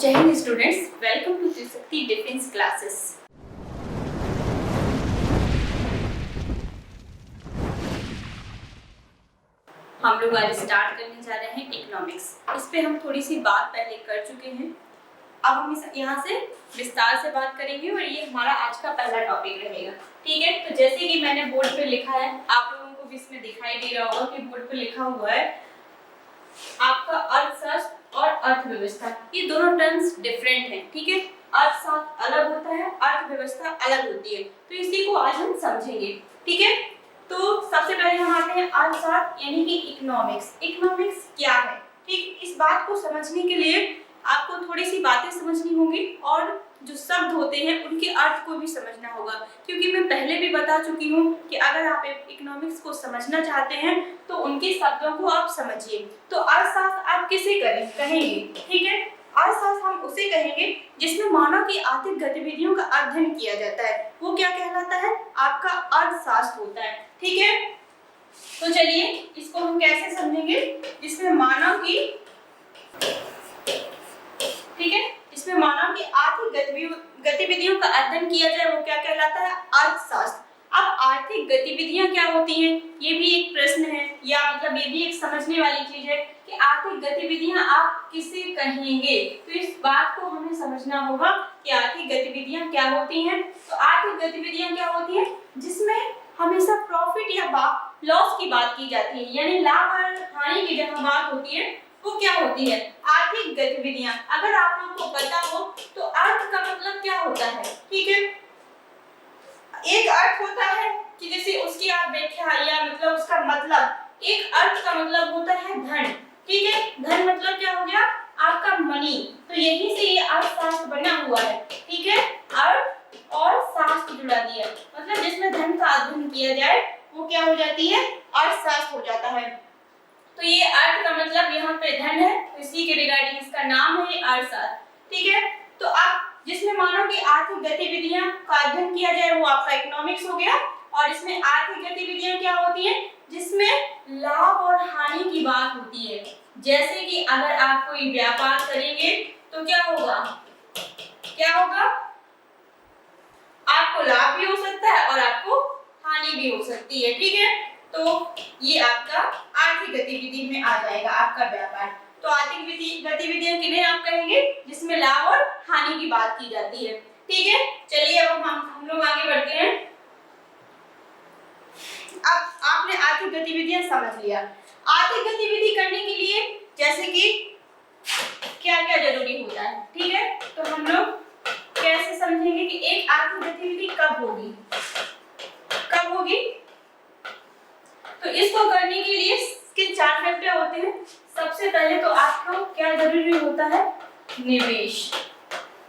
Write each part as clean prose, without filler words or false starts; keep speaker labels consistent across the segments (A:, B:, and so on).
A: जय हिंद students, welcome to Trishakti defence classes. हम लोग आज स्टार्ट करने जा रहे हैं इकोनॉमिक्स। इस पे हम थोड़ी सी बात पहले कर चुके हैं। अब हम यहाँ से विस्तार से बात करेंगे और ये हमारा आज का पहला टॉपिक रहेगा। ठीक है, तो जैसे कि मैंने बोर्ड पे लिखा है, आप लोगों को भी इसमें दिखाई दे रहा होगा कि बोर्ड पे लिखा हुआ है आपका अर्थशास्त्र और अर्थव्यवस्था। ये दोनों टर्म्स डिफरेंट हैं। ठीक है, अर्थशास्त्र अलग होता है, अर्थव्यवस्था अलग होती है। तो इसी को आज हम समझेंगे। ठीक है, तो सबसे पहले हम आते हैं अर्थशास्त्र यानी कि इकोनॉमिक्स। इकोनॉमिक्स क्या है? ठीक, इस बात को समझने के लिए आपको थोड़ी सी बातें समझनी होंगी और जो शब्द होते हैं उनके अर्थ को भी समझना होगा, क्योंकि मैं पहले भी बता चुकी हूँ कि अगर आप इकोनॉमिक्स को समझना चाहते हैं तो उनके शब्दों को आप समझिए। तो अर्थशास्त्र आप किसे कहेंगे? ठीक है, अर्थशास्त्र हम उसे कहेंगे जिसमें मानव की आर्थिक गतिविधियों का अध्ययन किया जाता है। वो क्या कहलाता है? आपका अर्थशास्त्र होता है। ठीक है, तो चलिए इसको हम कैसे समझेंगे? जिसमें मानव की, ठीक है, इसमें मानव की आर्थिक गतिविधियों का अध्ययन किया जाए वो क्या कहलाता है? अर्थशास्त्र। अब आर्थिक गतिविधियां क्या होती हैं? ये भी एक प्रश्न है, या मतलब ये भी एक समझने वाली चीज है कि आर्थिक गतिविधियां आप किसे कहेंगे। तो इस बात को हमें समझना होगा कि आर्थिक गतिविधियां क्या होती हैं। तो आर्थिक गतिविधियां क्या होती हैं? जिसमें हमेशा प्रॉफिट या लॉस की बात की जाती है, यानी लाभ और हानि की जहां बात होती है वो क्या होती है? आर्थिक गतिविधियां। अगर आप लोगों को पता हो तो अर्थ का मतलब क्या होता है? ठीक है, एक अर्थ होता है कि जैसे उसकी आप व्याख्या या मतलब उसका मतलब, एक अर्थ का मतलब होता है धन। ठीक है, धन मतलब क्या हो गया? आपका मनी। तो यही से ये अर्थशास्त्र बना हुआ है। ठीक है, अर्थ और शास्त्र जुड़ा दिया, मतलब जिसमें धन का अध्ययन किया जाए वो क्या हो जाती है? अर्थशास्त्र हो जाता है। तो ये अर्थ का मतलब यहाँ पे धन है, तो इसी के रिगार्डिंग इसका नाम है अर्थशास्त्र। ठीक है, तो अब जिसमें मानव की आर्थिक गतिविधियां का अध्ययन किया जाए वो आपका इकोनॉमिक्स हो गया। और इसमें आर्थिक गतिविधियां क्या होती हैं? जिसमें लाभ और हानि की बात होती है। जैसे कि अगर आप कोई व्यापार करेंगे तो क्या होगा? क्या होगा? आपको लाभ भी हो सकता है और आपको हानि भी हो सकती है। ठीक है, तो ये आपका आर्थिक गतिविधि में आ जाएगा आपका व्यापार। तो आर्थिक गतिविधियां किन्हें आप कहेंगे? जिसमें लाभ और हानि की बात की जाती है। ठीक है, चलिए अब हम लोग आगे बढ़ते हैं। अब आपने आर्थिक गतिविधियां समझ लिया। आर्थिक गतिविधि करने के लिए जैसे कि क्या क्या जरूरी होता है? ठीक है, तो हम लोग कैसे समझेंगे कि एक आर्थिक गतिविधि कब होगी? कब होगी? तो इसको करने के लिए इसके 4 फैक्टर होते हैं। सबसे पहले तो आपको क्या जरूरी होता है? निवेश।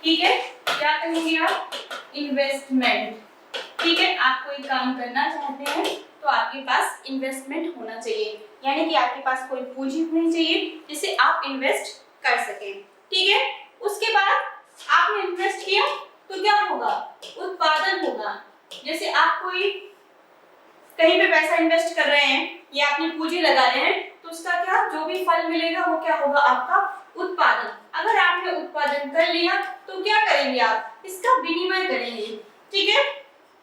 A: ठीक है, क्या कहेंगे आप? इन्वेस्टमेंट। ठीक है, आप कोई काम करना चाहते हैं तो आपके पास इन्वेस्टमेंट होना चाहिए, यानी कि आपके पास कोई पूंजी होनी चाहिए जिसे आप इन्वेस्ट कर सके। ठीक है, उसके बाद आपने इन्वेस्ट किया तो क्या होगा? उत्पादन होगा। जैसे आप कोई कहीं पे पैसा इन्वेस्ट कर रहे हैं या अपनी पूंजी लगा रहे हैं तो उसका क्या, जो भी फल मिलेगा वो क्या होगा? आपका उत्पादन। अगर आपने उत्पादन कर लिया तो क्या करेंगे आप? इसका विनिमय करेंगे। ठीक है,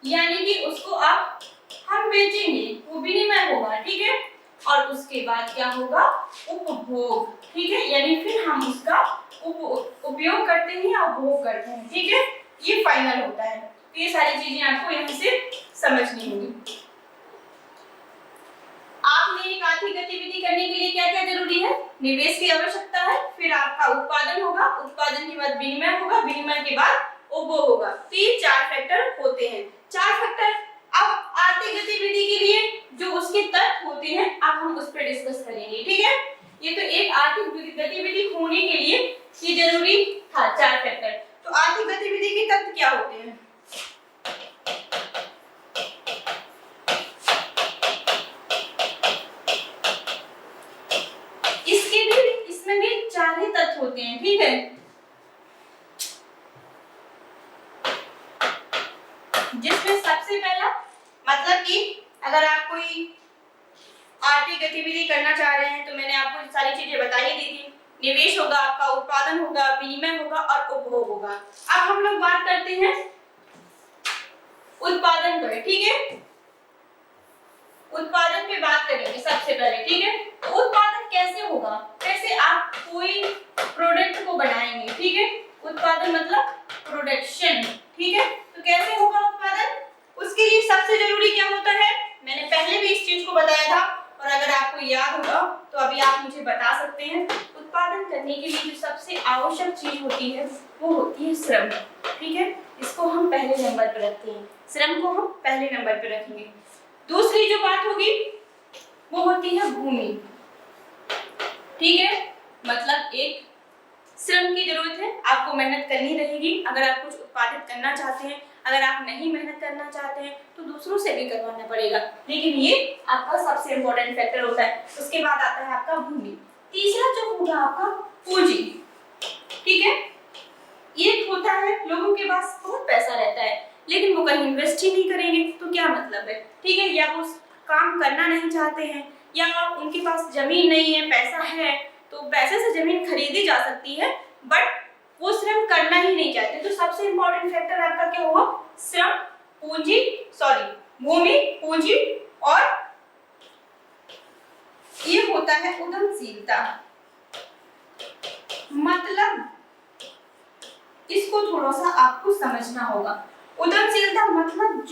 A: यानी कि उसको आप हम बेचेंगे, वो विनिमय होगा। ठीक है, और उसके बाद क्या होगा? उपभोग। ठीक है, यानी फिर हम उसका उपयोग करते हैं या उपभोग करते हैं। ठीक है, ये फाइनल होता है। तो ये सारी चीजें आपको यहाँ से समझनी होंगी। आपने एक आर्थिक गतिविधि करने के लिए क्या क्या जरूरी है? निवेश की आवश्यकता है, फिर आपका उत्पादन होगा, उत्पादन के बाद विनिमय होगा, विनिमय के बाद उपभोग होगा। तो ये 4 फैक्टर होते हैं। 4 फैक्टर। अब आर्थिक गतिविधि के लिए जो उसके तत्व होते हैं अब हम उस पर डिस्कस करेंगे। ठीक है, ये तो एक आर्थिक गतिविधि होने के लिए ये जरूरी था 4 फैक्टर। तो आर्थिक गतिविधि के तत्व क्या होते हैं? इसमें भी 4 ही तत्व होते हैं। ठीक है, जिसमें सबसे पहला मतलब कि अगर आप कोई आर्थिक गतिविधि करना चाह रहे हैं तो मैंने आपको सारी चीजें बता ही दी थी। निवेश होगा, आपका उत्पादन होगा, विनिमय होगा उपभोग होगा। अब हम लोग बात करते हैं उत्पादन पर, ठीक है, उत्पादन पे बात करेंगे सबसे पहले, ठीक है। तो उत्पादन कैसे होगा, कैसे आप कोई प्रोडक्ट को बनाएंगे, ठीक है, उत्पादन मतलब प्रोडक्शन, ठीक है। तो कैसे होगा उत्पादन, उसके लिए सबसे जरूरी क्या होता है, मैंने पहले भी इस चीज को बताया था और अगर आपको याद होगा तो अभी आप मुझे बता सकते हैं। उत्पादन करने के लिए जो सबसे आवश्यक चीज होती है वो होती है श्रम, ठीक है, इसको हम पहले नंबर पर रखते हैं, श्रम को हम पहले नंबर पर रखेंगे। दूसरी जो बात होगी वो होती है भूमि, ठीक है, मतलब एक श्रम की जरूरत है, आपको मेहनत करनी रहेगी अगर आप कुछ उत्पादित करना चाहते हैं। अगर आप नहीं मेहनत करना चाहते हैं तो दूसरों से भी करवाना पड़ेगा, लेकिन ये आपका सबसे इम्पोर्टेंट फैक्टर होता है। उसके बाद आता है आपका भूमि। तीसरा जो होगा आपका पूंजी, ठीक है, ये होता है लोगों के पास बहुत पैसा रहता है लेकिन वो कहीं इन्वेस्ट ही नहीं करेंगे तो क्या मतलब है, ठीक है, या वो काम करना नहीं चाहते हैं या उनके पास जमीन नहीं है, पैसा है तो पैसे से जमीन खरीदी जा सकती है बट वो श्रम करना ही नहीं चाहते। तो सबसे इंपॉर्टेंट फैक्टर आपका क्या हुआ, श्रम, पूंजी, भूमि, पूंजी और ये होता है उद्यमशीलता। मतलब इसको थोड़ा सा आपको समझना होगा। उद्यमशीलता मतलब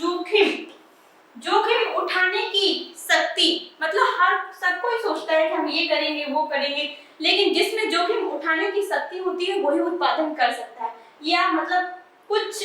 A: जोखिम उठाने की शक्ति, मतलब हर सब कोई सोचता है कि हम ये करेंगे वो करेंगे, लेकिन जिसमें जोखिम उठाने की शक्ति होती है वही उत्पादन कर सकता है, या मतलब कुछ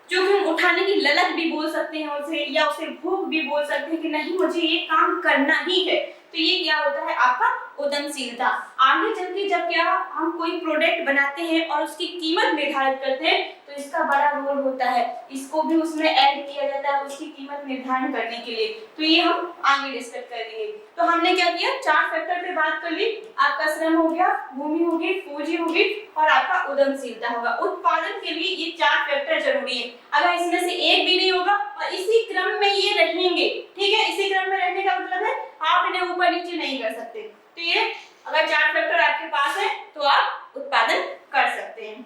A: जोखिम उठाने की ललक भी बोल सकते हैं उसे, या उसे भूख भी बोल सकते हैं कि नहीं मुझे ये काम करना ही है। तो ये क्या होता है आपका उद्यमशीलता। आगे चल के जब क्या हम कोई प्रोडक्ट बनाते हैं और उसकी कीमत निर्धारित करते हैं तो इसका बड़ा रोल होता है, इसको भी उसमें ऐड किया जाता है उसकी कीमत निर्धारण करने के लिए। तो ये हम आगे डिस्कस करेंगे। तो हमने क्या किया, 4 फैक्टर पे बात कर ली, आपका श्रम हो गया, भूमि होगी, पूंजी होगी और आपका उद्यमशीलता होगा। उत्पादन के लिए ये 4 फैक्टर जरूरी है, अगर इसमें से एक भी नहीं होगा और इसी क्रम में ये रहेंगे, ठीक है, इसी क्रम में रहने का मतलब है आप इन्हें ऊपर नीचे नहीं कर सकते। तो ये अगर 4 फैक्टर आपके पास है तो आप उत्पादन कर सकते हैं,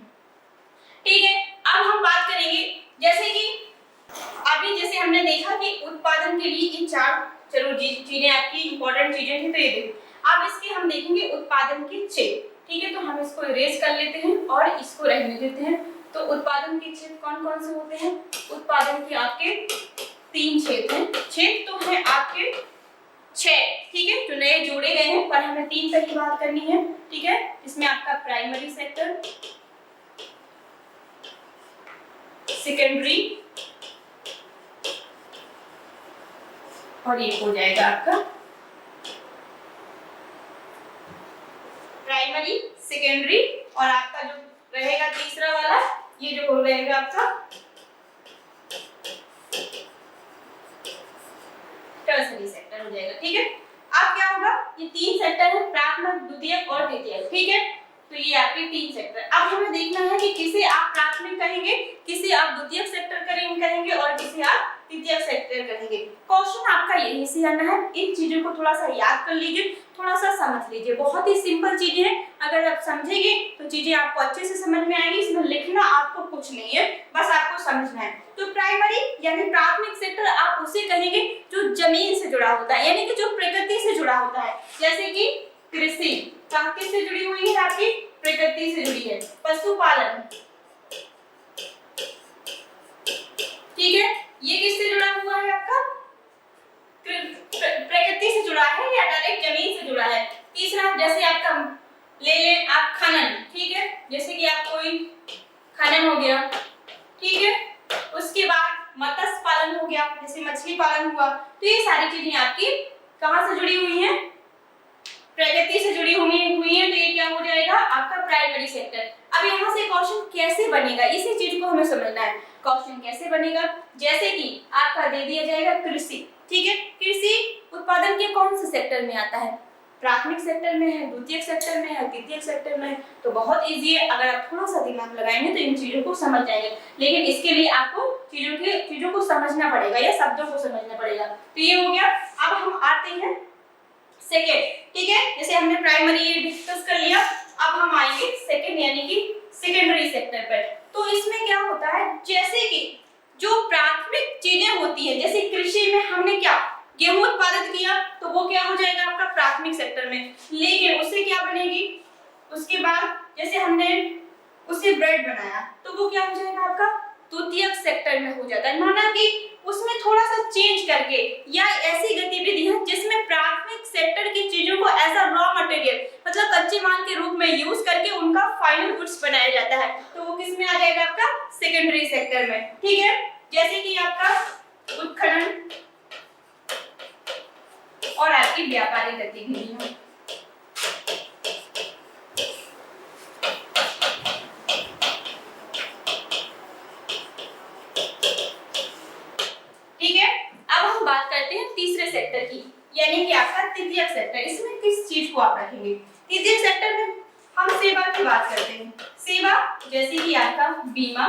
A: ठीक है। अब हम बात करेंगे जैसे कि अभी जैसे हमने देखा कि उत्पादन के लिए इन 4 जरूरी चीजें आपकी इंपॉर्टेंट चीजें थी, तो ये देखो अब इसके हम देखेंगे उत्पादन के क्षेत्र, ठीक है। तो हम इसको इरेज कर लेते हैं और इसको रहने देते हैं। तो उत्पादन के क्षेत्र कौन कौन से होते हैं, उत्पादन के आपके 3 क्षेत्र हैं, क्षेत्र तो है आपके 6, ठीक है, जो नए जोड़े गए हैं पर हमें 3 तक ही बात करनी है, ठीक है। इसमें आपका प्राइमरी सेक्टर, सेकेंडरी और ये हो जाएगा आपका प्राइमरी, सेकेंडरी और आपका जो रहेगा तीसरा वाला ये जो हो रहेगा आपका टर्सरी सेक्टर हो जाएगा, ठीक है। अब क्या होगा, ये 3 सेक्टर है, प्राथमिक, द्वितीयक और तृतीयक, ठीक है। तो ये आपके 3 सेक्टर। अब हमें देखना है कि किसे आप प्राथमिक कहेंगे, किसे आप द्वितीयक सेक्टर कहेंगे और किसे आप तृतीयक सेक्टर कहेंगे। क्वेश्चन आपका यही से आना है, इन चीजों को थोड़ा सा याद कर लीजिए, थोड़ा सा समझ लीजिए, बहुत ही सिंपल चीजें हैं, अगर आप समझेंगे तो चीजें आपको अच्छे से समझ में आएंगी। इसमें लिखना आपको कुछ नहीं है, बस आपको समझना है। तो प्राइमरी यानी प्राथमिक सेक्टर आप उसे कहेंगे जो जमीन से जुड़ा होता है, यानी कि जो प्रकृति से जुड़ा होता है, जैसे कि कृषि किससे जुड़ी हुई है, आपकी प्रकृति से जुड़ी है, पशुपालन, ठीक है, ये किससे जुड़ा हुआ है आपका प्रकृति से जुड़ा है या डायरेक्ट जमीन से जुड़ा है। तीसरा जैसे आपका ले लें आप खनन, ठीक है, जैसे कि आप कोई खनन हो गया, ठीक है, उसके बाद मत्स्य पालन हो गया, जैसे मछली पालन हुआ। तो ये सारी चीजें आपकी कहां से जुड़ी हुई हैं, प्रकृति से जुड़ी हुई है, तो ये क्या हो जाएगा आपका प्राइमरी सेक्टर। अब यहाँ से क्वेश्चन कैसे बनेगा, इसी चीज को हमें समझना है। क्वेश्चन कैसे बनेगा, जैसे कि आपका दे दिया जाएगा कृषि, ठीक है, कृषि उत्पादन के कौन से सेक्टर में आता है, प्राथमिक सेक्टर में है, द्वितीयक सेक्टर में है, तृतीयक सेक्टर में है। तो बहुत इजी है, अगर आप थोड़ा सा दिमाग लगाएंगे तो इन चीजों को समझ जाएंगे, लेकिन इसके लिए आपको चीजों को समझना पड़ेगा या शब्दों को समझना पड़ेगा। तो ये हो गया। अब हम आते हैं सेकेंड, ठीक है, जैसे हमने प्राइमरी डिस्कस कर लिया, अब हम आएंगे सेकेंड यानी कि सेकेंडरी सेक्टर पर। तो इसमें क्या होता है, जैसे कि जो प्राथमिक चीजें होती हैं, जैसे कृषि में हमने क्या गेहूं उत्पादित किया तो वो क्या हो जाएगा आपका प्राथमिक सेक्टर में, लेकिन उससे क्या बनेगी, उसके बाद जैसे हमने उससे ब्रेड बनाया तो वो क्या हो जाएगा आपका द्वितीयक सेक्टर में हो जाता है। माना कि उसमें थोड़ा सा चेंज करके या ऐसी गतिविधियां जिसमें प्राथमिक सेक्टर की चीजों को एज अ रॉ मटेरियल मतलब कच्चे माल के रूप में यूज करके उनका फाइनल गुड्स बनाया जाता है, तो वो किस में आ जाएगा आपका सेकेंडरी सेक्टर में। ठीक है, जैसे कि आपका उत्खनन और आपकी व्यापारिक गतिविधियां। ठीक है, अब हम बात करते हैं तीसरे सेक्टर की, यानी कि आपका तृतीयक सेक्टर। इसमें किस चीज को आप रखेंगे, तृतीयक सेक्टर में हम सेवा की बात करते हैं। सेवा जैसे कि आपका बीमा,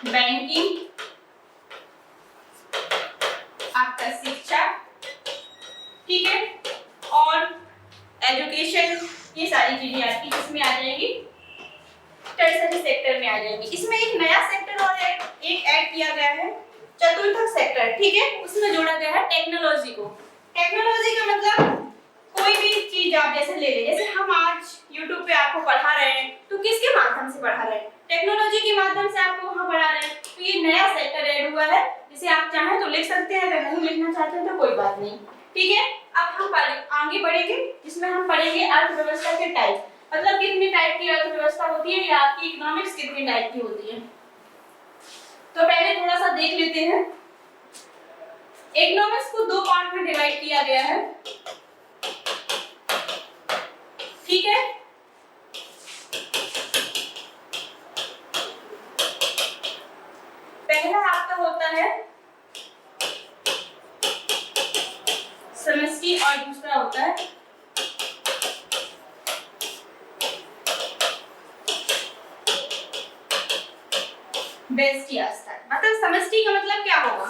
A: बैंकिंग, आपका शिक्षा, ठीक है, और एजुकेशन, ये सारी चीजें आपकी किसमें आ जाएंगी, टर्सरी सेक्टर में आ जाएंगी। इसमें एक नया सेक्टर और एक ऐड किया गया है, चतुर्थक सेक्टर। ठीक है, उसमें जोड़ा गया है टेक्नोलॉजी को। टेक्नोलॉजी का मतलब कोई भी चीज आप जैसे ले ले, जैसे हम आज YouTube पे आपको पढ़ा रहे हैं तो किसके माध्यम से पढ़ा रहे हैं, टेक्नोलॉजी के माध्यम से आपको वहां पढ़ा रहे हैं। तो ये नया सेक्टर ऐड हुआ है, जिसे आप चाहें तो लिख सकते हैं, अगर नहीं लिखना चाहते हैं तो कोई बात नहीं। ठीक है, अब हम आगे बढ़ेंगे, जिसमें हम पढ़ेंगे अर्थव्यवस्था के टाइप, मतलब कितने टाइप की अर्थव्यवस्था होती है या आपकी इकोनॉमिक्स कितने टाइप की होती है। तो पहले थोड़ा सा देख लेते हैं। इकोनॉमिक्स को दो पार्ट में डिवाइड किया गया है। ठीक है, पहला आपका होता है समष्टि और दूसरा होता है व्यष्टि स्तर। मतलब समष्टि का मतलब क्या होगा,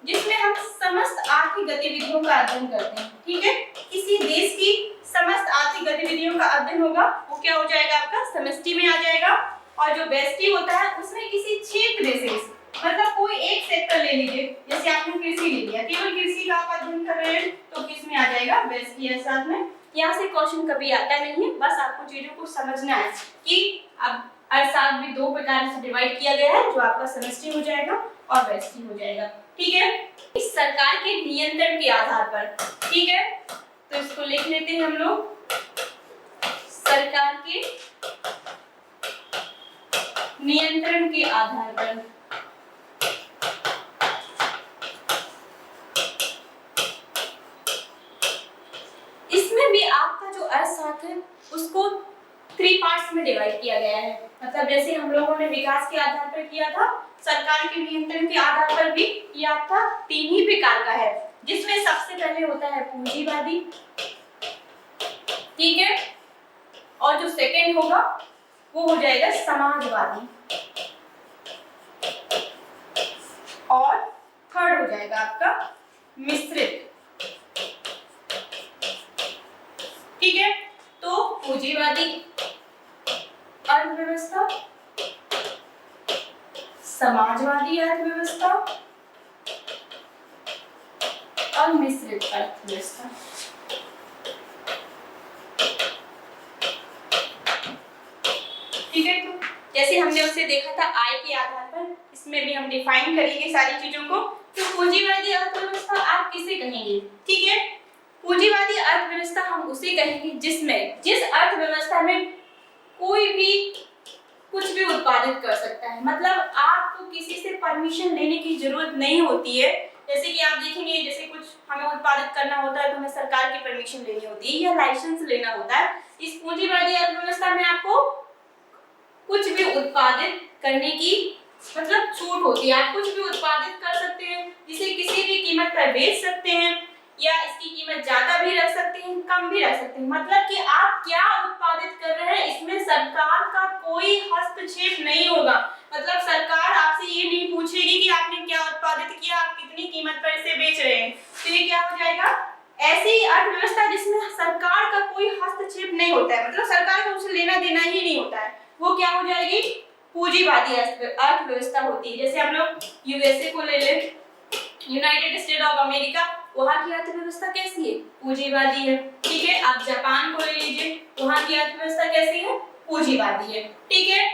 A: जिसमें हम समस्त आर्थिक गतिविधियों का अध्ययन करते हैं। ठीक है, किसी देश की समस्त आर्थिक गतिविधियों का अध्ययन होगा, वो क्या हो जाएगा आपका समष्टि में आ जाएगा। और जो व्यष्टि होता है उसमें किसी क्षेत्र से, मतलब कोई एक सेक्टर ले लीजिए, जैसे आपने कृषि ले लिया, केवल कृषि का आप अध्ययन कर रहे हैं तो किस में आ जाएगा व्यष्टि साथ में। यहाँ से क्वेश्चन कभी आता नहीं है, बस आपको चीजों को समझना है कि अब अर्थशास्त्र भी दो प्रकार से डिवाइड किया गया है, जो आपका समष्टि हो जाएगा और व्यष्टि हो जाएगा। ठीक है, इस सरकार के नियंत्रण के आधार पर। ठीक है, तो इसको लिख लेते हैं हम लोग, सरकार के नियंत्रण के आधार पर। इसमें भी आपका जो अर्थशास्त्र है उसको 3 पार्ट्स में डिवाइड किया गया है। मतलब जैसे हम लोगों ने विकास के आधार पर किया था, सरकार के नियंत्रण के आधार पर भी ये आपका 3 ही प्रकार का है, जिसमें सबसे पहले होता है पूंजीवादी। ठीक है, और जो सेकंड होगा वो हो जाएगा समाजवादी, और थर्ड हो जाएगा आपका मिश्रित। ठीक है, तो पूंजीवादी अर्थव्यवस्था, समाजवादी अर्थव्यवस्था और मिश्रित अर्थव्यवस्था। ठीक है, तो जैसे हमने उसे देखा था आय के आधार पर, इसमें भी हम डिफाइन करेंगे सारी चीजों को। तो पूंजीवादी अर्थव्यवस्था आप किसे कहेंगे, ठीक है, पूंजीवादी अर्थव्यवस्था हम उसे कहेंगे जिस अर्थव्यवस्था में कोई भी कुछ भी उत्पादित कर सकता है। मतलब आपको किसी से परमिशन लेने की जरूरत नहीं होती है। जैसे कि आप देखेंगे, जैसे कुछ हमें उत्पादित करना होता है तो हमें सरकार की परमिशन लेनी होती है या लाइसेंस लेना होता है। इस पूंजीवादी अर्थव्यवस्था में आपको कुछ भी उत्पादित करने की मतलब छूट होती है। आप कुछ भी उत्पादित कर सकते हैं, जिसे किसी भी कीमत पर बेच सकते हैं, या इसकी कीमत ज्यादा भी रख सकते हैं, कम भी रख सकते हैं। मतलब कि आप क्या उत्पादित कर रहे हैं इसमें सरकार का कोई हस्तक्षेप नहीं होगा। मतलब सरकार आपसे ये नहीं पूछेगी कि आपने क्या उत्पादित किया, आप कितनी कीमत पर इसे बेच रहे हैं। तो ये क्या हो जाएगा, ऐसी अर्थव्यवस्था जिसमें सरकार का कोई हस्तक्षेप नहीं होता है। मतलब सरकार को उसे लेना देना ही नहीं होता है, वो क्या हो जाएगी, पूंजीवादी अर्थव्यवस्था होती है। जैसे हम लोग यूएसए को ले लें, यूनाइटेड स्टेट ऑफ अमेरिका, वहां की अर्थव्यवस्था कैसी है, पूंजीवादी है। ठीक है, आप जापान को ले लीजिए, वहां की अर्थव्यवस्था कैसी है, पूंजीवादी है। ठीक है,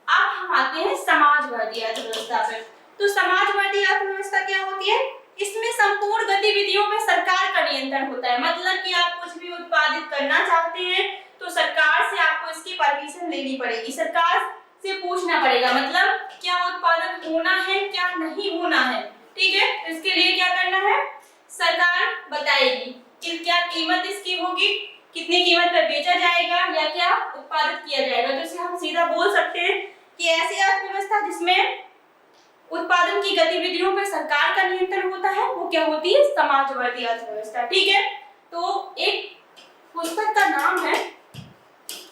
A: अब हम आते हैं समाजवादी अर्थव्यवस्था पर। तो समाजवादी अर्थव्यवस्था क्या होती है, इसमें संपूर्ण गतिविधियों में सरकार का नियंत्रण होता है। मतलब कि आप कुछ भी उत्पादित करना चाहते हैं तो सरकार से आपको इसकी परमिशन लेनी पड़ेगी, सरकार से पूछना पड़ेगा, मतलब क्या उत्पादन होना है क्या नहीं होना है। ठीक है, इसके लिए क्या करना है, सरकार बताएगी कि क्या कीमत इसकी होगी, कितनी कीमत पर बेचा जाएगा या क्या उत्पादित किया जाएगा। तो इसे हम सीधा बोल सकते हैं कि ऐसी अर्थव्यवस्था जिसमें उत्पादन की गतिविधियों पर सरकार का नियंत्रण होता है वो क्या होती है, समाजवादी अर्थव्यवस्था। ठीक है, तो एक पुस्तक का नाम है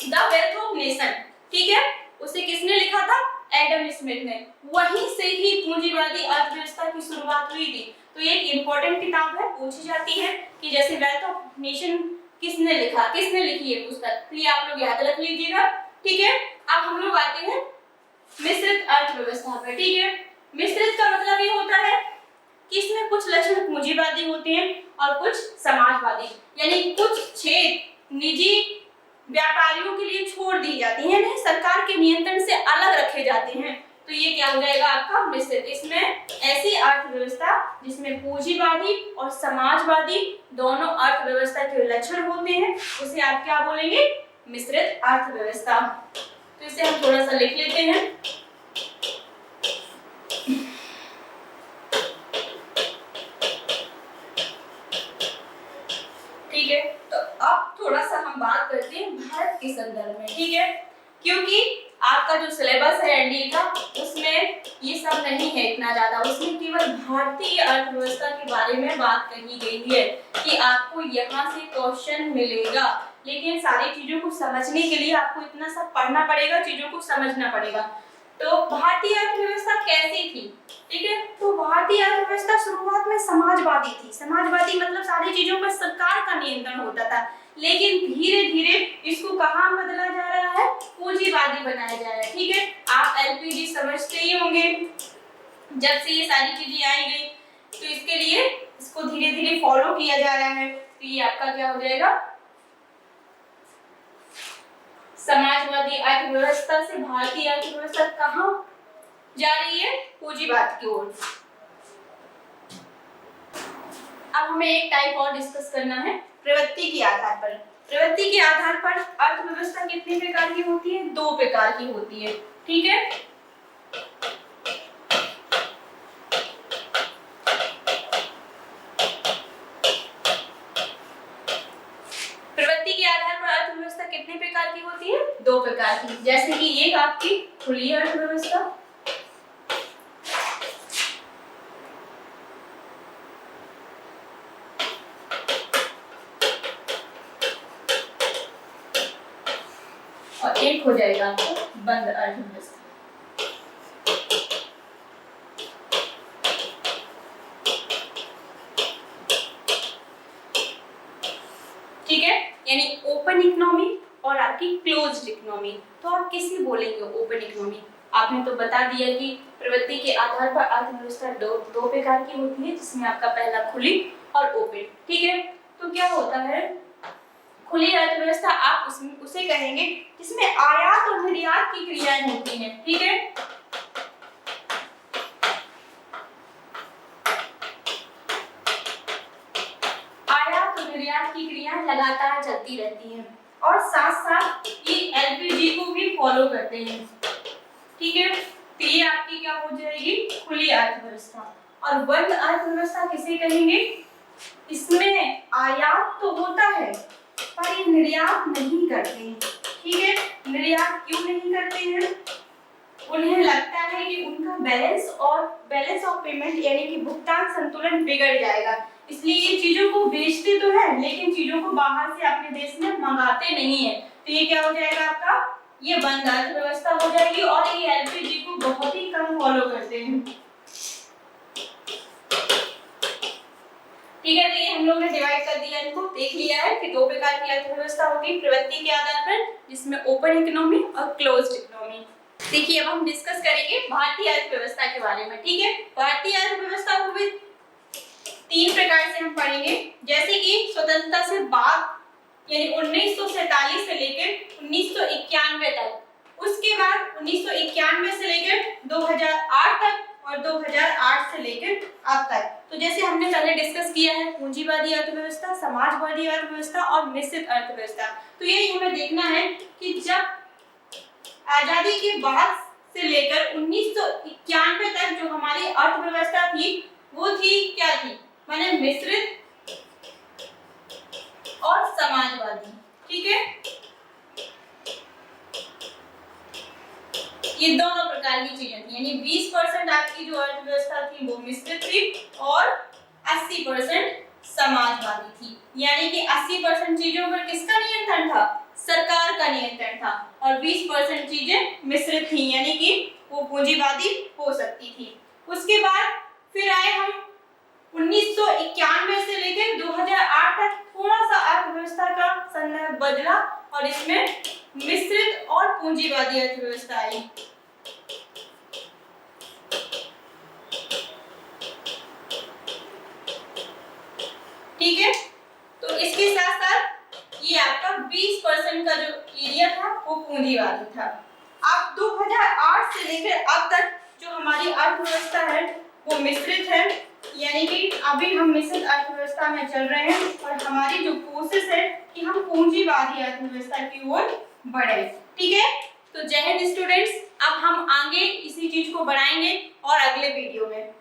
A: द वेल्थ ऑफ नेशन। ठीक है, उसे किसने लिखा था, एडम स्मिथ ने। वहीं से ही पूंजीवादी अर्थव्यवस्था की शुरुआत हुई थी। तो ये एक इंपॉर्टेंट किताब है, पूछी जाती है कि जैसे वेल्थ ऑफ नेशन किसने लिखा, किसने लिखी है पुस्तक, तो ये आप लोग याद रख लीजिएगा। ठीक है, अब हम लोग आते हैं मिश्रित अर्थव्यवस्था पर। ठीक है, मिश्रित का मतलब ये होता है कि इसमें कुछ लक्षण पूंजीवादी होते हैं और कुछ समाजवादी, यानी कुछ क्षेत्र निजी व्यापारियों के लिए छोड़ दी जाती है, यानी सरकार के नियंत्रण से अलग रखे जाते हैं। तो ये क्या हो जाएगा आपका मिश्रित। इसमें ऐसी अर्थव्यवस्था जिसमें पूंजीवादी और समाजवादी दोनों अर्थव्यवस्था के लक्षण होते हैं उसे आप क्या बोलेंगे, मिश्रित अर्थव्यवस्था। तो इसे हम थोड़ा सा लिख लेते हैं। ठीक है, तो अब थोड़ा सा हम बात करते हैं भारत के संदर्भ में। ठीक है, क्योंकि आपका जो सिलेबस है एनडीए का उसमें ये सब नहीं है इतना ज्यादा, उसमें केवल भारतीय अर्थव्यवस्था के बारे में बात कही गई है कि आपको यहाँ से क्वेश्चन मिलेगा, लेकिन सारी चीजों को समझने के लिए आपको इतना सब पढ़ना पड़ेगा, चीजों को समझना पड़ेगा। तो भारतीय अर्थव्यवस्था कैसी थी, ठीक है, तो भारतीय अर्थव्यवस्था शुरुआत में समाजवादी थी। समाजवादी मतलब सारी चीजों पर सरकार का नियंत्रण होता था, लेकिन धीरे धीरे इसको कहाँ बदला जा रहा है, पूंजीवादी बनाया जा रहा है। ठीक है, आप एलपीजी समझते ही होंगे, जब से ये सारी चीजें आई गई तो इसके लिए इसको धीरे धीरे फॉलो किया जा रहा है। तो ये आपका क्या हो जाएगा, समाजवादी अर्थव्यवस्था से भारतीय अर्थव्यवस्था कहाँ जा रही है, पूंजीवाद की ओर। अब हमें एक टाइप और डिस्कस करना है, प्रवृत्ति के आधार पर। प्रवृत्ति के आधार पर अर्थव्यवस्था कितने प्रकार की होती है, दो प्रकार की होती है। ठीक है, प्रवृत्ति के आधार पर अर्थव्यवस्था कितने प्रकार की होती है, दो प्रकार की। जैसे कि एक आपकी खुली अर्थव्यवस्था, और एक हो जाएगा आपको बंद अर्थव्यवस्था। ठीक है, यानी ओपन इकोनॉमी और आपकी क्लोज्ड इकोनॉमी। तो आप किसी बोलेंगे ओपन इकोनॉमी, आपने तो बता दिया कि प्रवृत्ति के आधार पर अर्थव्यवस्था दो प्रकार की होती है, जिसमें आपका पहला खुली और ओपन। ठीक है, तो क्या होता है खुली अर्थव्यवस्था, आप उसे कहेंगे जिसमें आयात और निर्यात की क्रियाएं होती हैं। ठीक है, आयात और निर्यात की क्रियाएं लगातार चलती रहती हैं और साथ साथ ये एलपीजी को भी फॉलो करते हैं। ठीक है, तो ये आपकी क्या हो जाएगी, खुली अर्थव्यवस्था। और बंद अर्थव्यवस्था किसे कहेंगे, इसमें आयात तो होता है पर ये निर्यात नहीं करते हैं। ठीक है, निर्यात क्यों नहीं करते हैं, उन्हें लगता है कि उनका बैलेंस ऑफ पेमेंट यानी कि भुगतान संतुलन बिगड़ जाएगा, इसलिए ये चीजों को बेचते तो है लेकिन चीजों को बाहर से अपने देश में मंगाते नहीं है। तो ये क्या हो जाएगा आपका, ये बंद अर्थव्यवस्था हो जाएगी और ये एलपीजी को बहुत ही कम फॉलो करते हैं। ठीक है, तो ये हम लोग ने डिवाइड कर दिया अध्ययन को देख लिया है कि दो प्रकार की अर्थव्यवस्था होगी प्रवृत्ति के आधार पर, जिसमें ओपन इकोनॉमी और क्लोज्ड इकोनॉमी। देखिए अब हम डिस्कस करेंगे भारतीय अर्थव्यवस्था के बारे में। ठीक है, भारतीय अर्थव्यवस्था को भी तीन प्रकार से हम पढ़ेंगे, जैसे कि स्वतंत्रता से बाद यानी 1947 से लेकर 1991 तक, उसके बाद 1991 से लेकर 2008 तक और 2008 से लेकर अब तक। तो जैसे हमने पहले डिस्कस किया है पूंजीवादी अर्थव्यवस्था, समाजवादी अर्थव्यवस्था और मिश्रित अर्थव्यवस्था। तो यही हमें देखना है कि जब आजादी के बाद से लेकर 1991 तक जो हमारी अर्थव्यवस्था थी वो थी क्या थी, माने मिश्रित और समाजवादी। ठीक है, ये दोनों प्रकार की चीजें थी, यानी 20% आपकी जो अर्थव्यवस्था थी वो मिश्रित थी और 80% समाजवादी थी। यानी कि 80% चीजों पर किसका नियंत्रण था, सरकार का नियंत्रण था, और 20% चीजें मिश्रित थी, यानी कि वो पूंजीवादी हो सकती थी। उसके बाद फिर आए हम 1991 से लेकर 2008 तक, थोड़ा सा अर्थव्यवस्था का संदर्भ बदला और इसमें मिश्रित और पूंजीवादी अर्थव्यवस्था आई। ठीक है, तो इसके साथ साथ ये आपका 20% का जो एरिया था वो पूंजीवादी था। अब 2008 से लेकर अब तक जो हमारी अर्थव्यवस्था है वो मिश्रित है, यानी कि अभी हम मिश्रित अर्थव्यवस्था में चल रहे हैं और हमारी जो कोशिश है कि हम पूंजीवादी अर्थव्यवस्था की ओर बढ़े। ठीक है, तो जय हिंद स्टूडेंट्स, अब हम आगे इसी चीज को बढ़ाएंगे और अगले वीडियो में।